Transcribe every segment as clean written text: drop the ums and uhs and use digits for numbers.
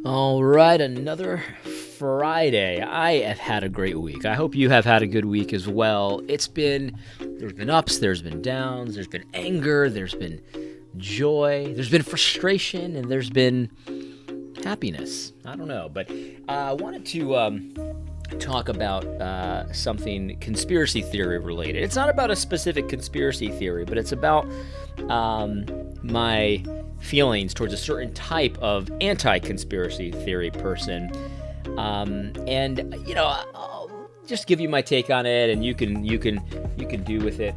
All right, another Friday. I have had a great week. I hope you have had a good week as well. There's been ups, there's been downs, there's been anger, there's been joy, there's been frustration, and there's been happiness. I don't know, but I wanted to talk about something conspiracy theory related. It's not about a specific conspiracy theory, but it's about my feelings towards a certain type of anti-conspiracy theory person. And I'll just give you my take on it, and you can do with it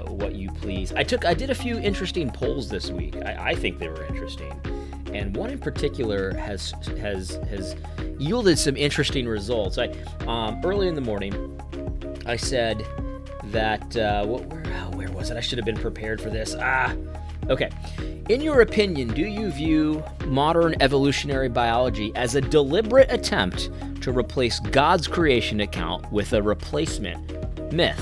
what you please. I did a few interesting polls this week. I think they were interesting, and one in particular has yielded some interesting results. Early in the morning, I said that where was it? I should have been prepared for this. Okay. In your opinion, do you view modern evolutionary biology as a deliberate attempt to replace God's creation account with a replacement myth?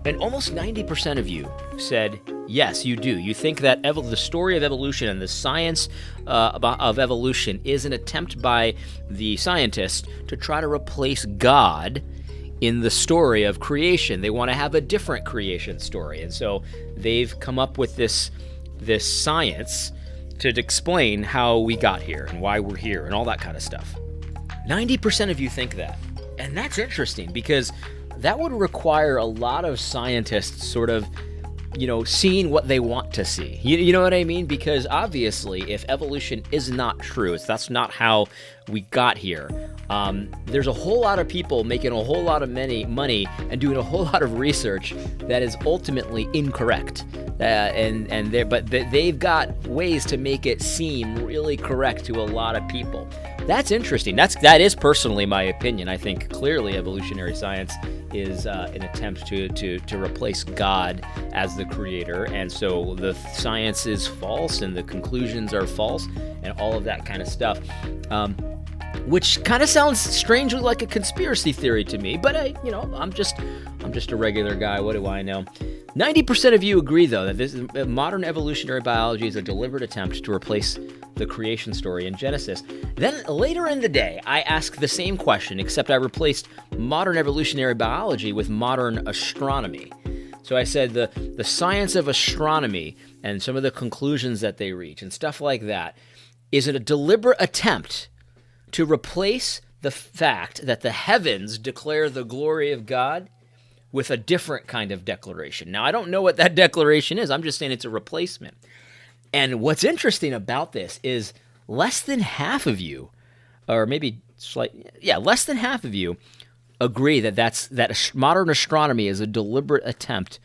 And almost 90% of you said, yes, you do. You think that the story of evolution and the science of evolution is an attempt by the scientists to try to replace God in the story of creation. They want to have a different creation story. And so they've come up with this science to explain how we got here and why we're here and all that kind of stuff. 90% of you think that. And that's interesting because that would require a lot of scientists sort of, seeing what they want to see. You know what I mean? Because obviously, if evolution is not true, if that's not how we got here, there's a whole lot of people making a whole lot of money and doing a whole lot of research that is ultimately incorrect. But they've got ways to make it seem really correct to a lot of people. That's interesting. That is personally my opinion. I think clearly evolutionary science is an attempt to replace God as the creator, and so the science is false and the conclusions are false and all of that kind of stuff. Which kind of sounds strangely like a conspiracy theory to me, but I'm just a regular guy. What do I know? 90% of you agree, though, that modern evolutionary biology is a deliberate attempt to replace the creation story in Genesis. Then later in the day, I asked the same question, except I replaced modern evolutionary biology with modern astronomy. So I said the science of astronomy and some of the conclusions that they reach and stuff like that, is it a deliberate attempt to replace the fact that the heavens declare the glory of God with a different kind of declaration? Now, I don't know what that declaration is. I'm just saying it's a replacement. And what's interesting about this is less than half of you, or maybe less than half of you agree that modern astronomy is a deliberate attempt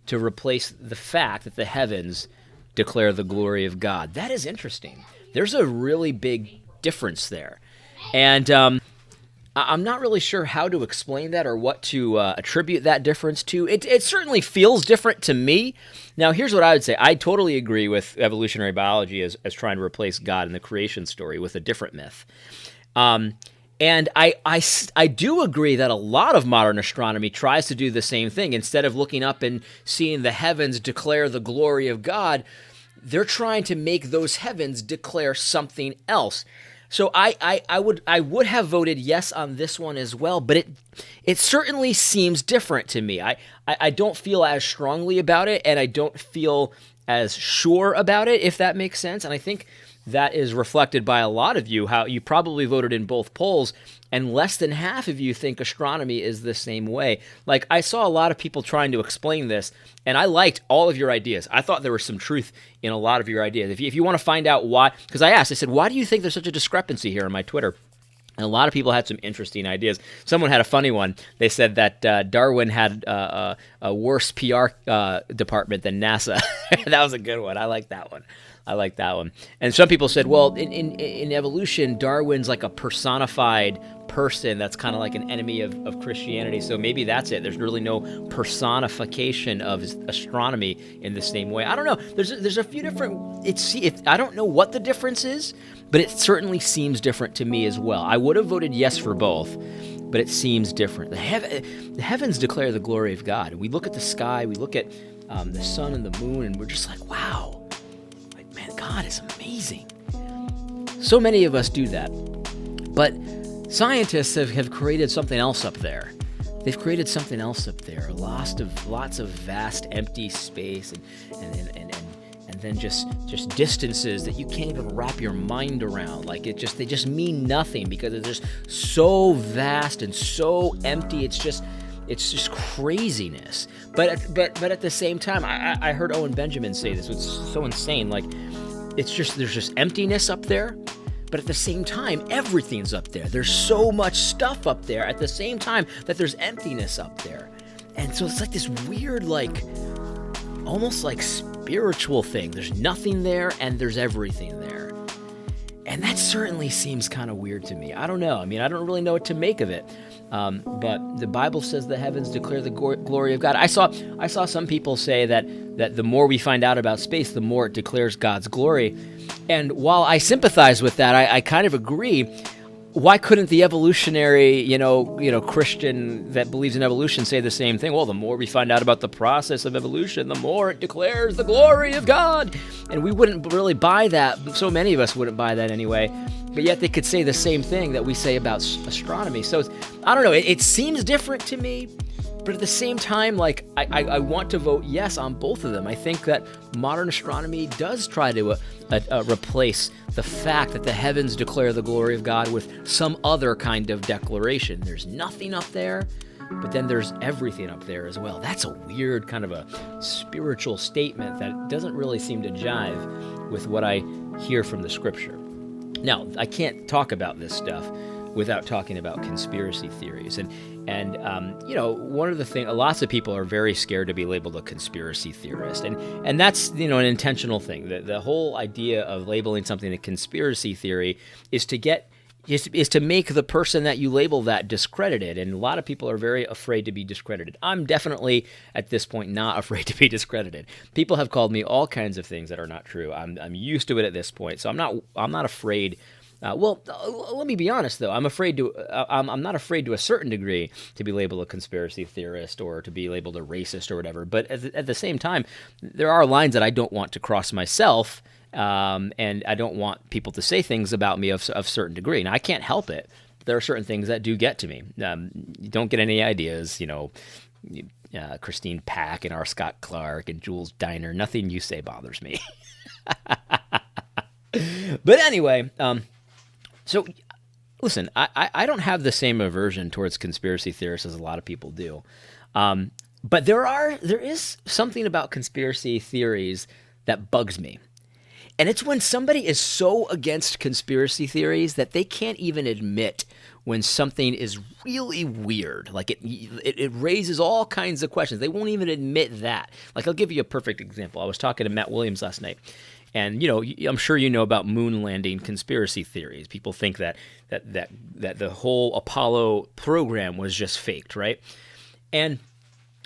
to replace the fact that the heavens declare the glory of God. That is interesting. There's a really big difference there. And I'm not really sure how to explain that or what to attribute that difference to. It certainly feels different to me. Now, here's what I would say. I totally agree with evolutionary biology as trying to replace God in the creation story with a different myth. And I do agree that a lot of modern astronomy tries to do the same thing. Instead of looking up and seeing the heavens declare the glory of God, they're trying to make those heavens declare something else. So I would have voted yes on this one as well, but it certainly seems different to me. I don't feel as strongly about it, and I don't feel as sure about it, if that makes sense. And I think that is reflected by a lot of you, how you probably voted in both polls, and less than half of you think astronomy is the same way. Like, I saw a lot of people trying to explain this, and I liked all of your ideas. I thought there was some truth in a lot of your ideas. If you want to find out why, because I said, why do you think there's such a discrepancy here on my Twitter? And a lot of people had some interesting ideas. Someone had a funny one. They said that Darwin had a worse PR department than NASA. That was a good one. I like that one. And some people said, well, in evolution, Darwin's like a personified person that's kind of like an enemy of Christianity. So maybe that's it. There's really no personification of astronomy in the same way. I don't know. There's a few different. I don't know what the difference is, but it certainly seems different to me as well. I would have voted yes for both, but it seems different. The heavens declare the glory of God. And we look at the sky, we look at the sun and the moon, and we're just like, wow. Man, God is amazing. So many of us do that. But scientists have created something else up there. They've created something else up there, lots of vast empty space and then just distances that you can't even wrap your mind around. Like they just mean nothing because they're just so vast and so empty. It's just craziness. But at the same time, I heard Owen Benjamin say this. It's so insane. Like there's just emptiness up there. But at the same time, everything's up there. There's so much stuff up there at the same time that there's emptiness up there. And so it's like this weird, like, almost like spiritual thing. There's nothing there and there's everything there. And that certainly seems kind of weird to me. I don't know. I mean, I don't really know what to make of it. But the Bible says the heavens declare the glory of God. I saw some people say that the more we find out about space, the more it declares God's glory. And while I sympathize with that, I kind of agree. Why couldn't the evolutionary, Christian that believes in evolution say the same thing? Well, the more we find out about the process of evolution, the more it declares the glory of God. And we wouldn't really buy that. So many of us wouldn't buy that anyway. But yet they could say the same thing that we say about astronomy. So I don't know. It seems different to me. But at the same time, like, I want to vote yes on both of them. I think that modern astronomy does try to replace the fact that the heavens declare the glory of God with some other kind of declaration. There's nothing up there, but then there's everything up there as well. That's a weird kind of a spiritual statement that doesn't really seem to jive with what I hear from the Scripture. Now, I can't talk about this stuff without talking about conspiracy theories. And one of the things, lots of people are very scared to be labeled a conspiracy theorist. And that's, an intentional thing. The whole idea of labeling something a conspiracy theory is to make the person that you label that discredited. And a lot of people are very afraid to be discredited. I'm definitely, at this point, not afraid to be discredited. People have called me all kinds of things that are not true. I'm used to it at this point. So I'm not afraid. Let me be honest, though. I'm not afraid to a certain degree to be labeled a conspiracy theorist or to be labeled a racist or whatever. But at the same time, there are lines that I don't want to cross myself, and I don't want people to say things about me of certain degree. Now, I can't help it. There are certain things that do get to me. You don't get any ideas, Christine Pack and R. Scott Clark and Jules Diner. Nothing you say bothers me. But anyway, so listen, I don't have the same aversion towards conspiracy theorists as a lot of people do. But there is something about conspiracy theories that bugs me. And it's when somebody is so against conspiracy theories that they can't even admit when something is really weird. Like it raises all kinds of questions. They won't even admit that. Like, I'll give you a perfect example. I was talking to Matt Williams last night. And, I'm sure you know about moon landing conspiracy theories. People think that the whole Apollo program was just faked, right? And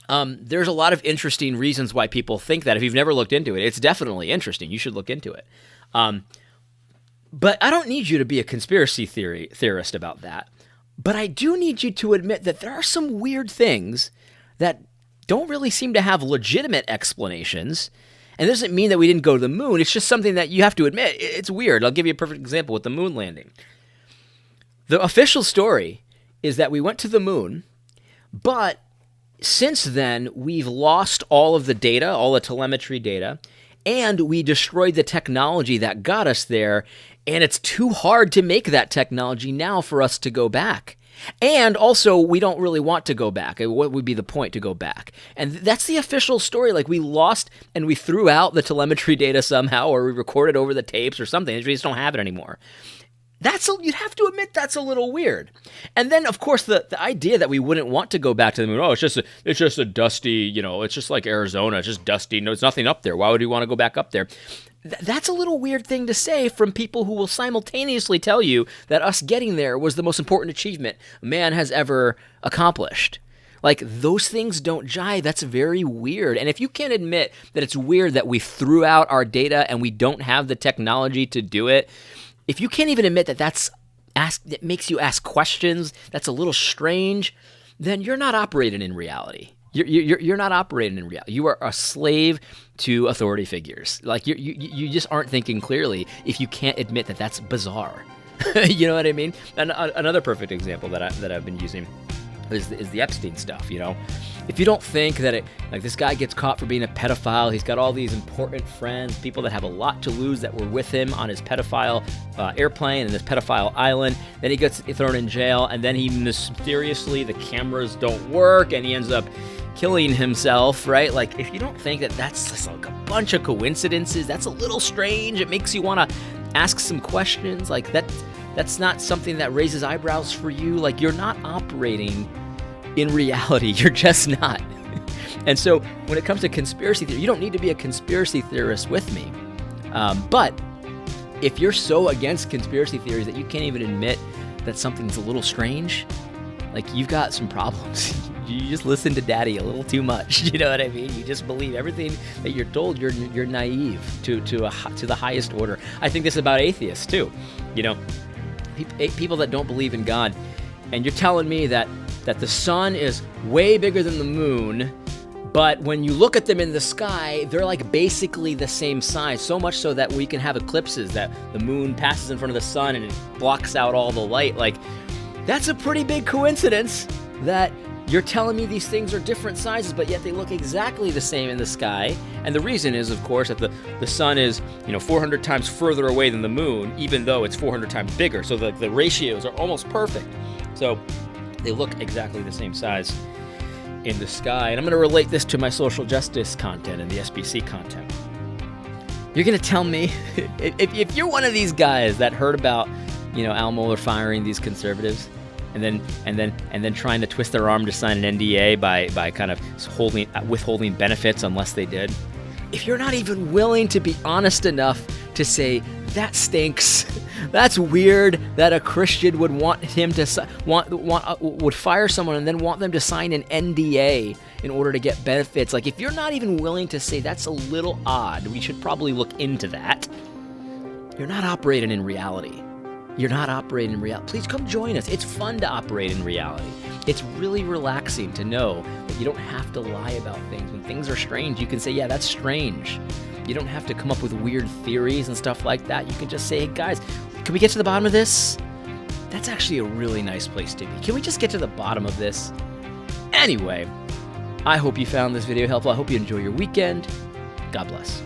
there's a lot of interesting reasons why people think that. If you've never looked into it, it's definitely interesting. You should look into it. But I don't need you to be a conspiracy theorist about that. But I do need you to admit that there are some weird things that don't really seem to have legitimate explanations. And it doesn't mean that we didn't go to the moon. It's just something that you have to admit. It's weird. I'll give you a perfect example with the moon landing. The official story is that we went to the moon, but since then, we've lost all of the data, all the telemetry data, and we destroyed the technology that got us there, and it's too hard to make that technology now for us to go back. And also, we don't really want to go back. What would be the point to go back? And that's the official story. Like, we lost and we threw out the telemetry data somehow, or we recorded over the tapes or something. We just don't have it anymore. You'd have to admit that's a little weird. And then, of course, the idea that we wouldn't want to go back to the moon. Oh, it's just a dusty, it's just like Arizona. It's just dusty. No, there's nothing up there. Why would we want to go back up there? That's a little weird thing to say from people who will simultaneously tell you that us getting there was the most important achievement man has ever accomplished. Like, those things don't jive. That's very weird. And if you can't admit that it's weird that we threw out our data and we don't have the technology to do it, if you can't even admit that that makes you ask questions, that's a little strange, then you're not operating in reality. You're not operating in reality. You are a slave to authority figures. Like you just aren't thinking clearly if you can't admit that that's bizarre. You know what I mean? And another perfect example that I've been using is the Epstein stuff. You know, if you don't think that like this guy gets caught for being a pedophile, he's got all these important friends, people that have a lot to lose that were with him on his pedophile airplane and this pedophile island. Then he gets thrown in jail, and then he mysteriously the cameras don't work, and he ends up killing himself, right? Like, if you don't think that that's just like a bunch of coincidences, that's a little strange. It makes you want to ask some questions. Like, that's not something that raises eyebrows for you. Like, you're not operating in reality. You're just not. And so when it comes to conspiracy theory, you don't need to be a conspiracy theorist with me. But if you're so against conspiracy theories that you can't even admit that something's a little strange, like, you've got some problems. You just listen to daddy a little too much. You know what I mean? You just believe everything that you're told. You're naive to the highest order. I think this about atheists too. You know, people that don't believe in God, and you're telling me that the sun is way bigger than the moon, but when you look at them in the sky, they're like basically the same size. So much so that we can have eclipses, that the moon passes in front of the sun and it blocks out all the light. Like, that's a pretty big coincidence that you're telling me these things are different sizes, but yet they look exactly the same in the sky. And the reason is, of course, that the sun is, 400 times further away than the moon, even though it's 400 times bigger. So the ratios are almost perfect. So they look exactly the same size in the sky. And I'm going to relate this to my social justice content and the SBC content. You're going to tell me, if you're one of these guys that heard about, Al Mohler firing these conservatives, and then trying to twist their arm to sign an NDA by kind of withholding benefits unless they did. If you're not even willing to be honest enough to say that stinks, that's weird that a Christian would want him to would fire someone and then want them to sign an NDA in order to get benefits. Like, if you're not even willing to say that's a little odd, we should probably look into that. You're not operating in reality. You're not operating in reality. Please come join us. It's fun to operate in reality. It's really relaxing to know that you don't have to lie about things. When things are strange, you can say, yeah, that's strange. You don't have to come up with weird theories and stuff like that. You can just say, hey, guys, can we get to the bottom of this? That's actually a really nice place to be. Can we just get to the bottom of this? Anyway, I hope you found this video helpful. I hope you enjoy your weekend. God bless.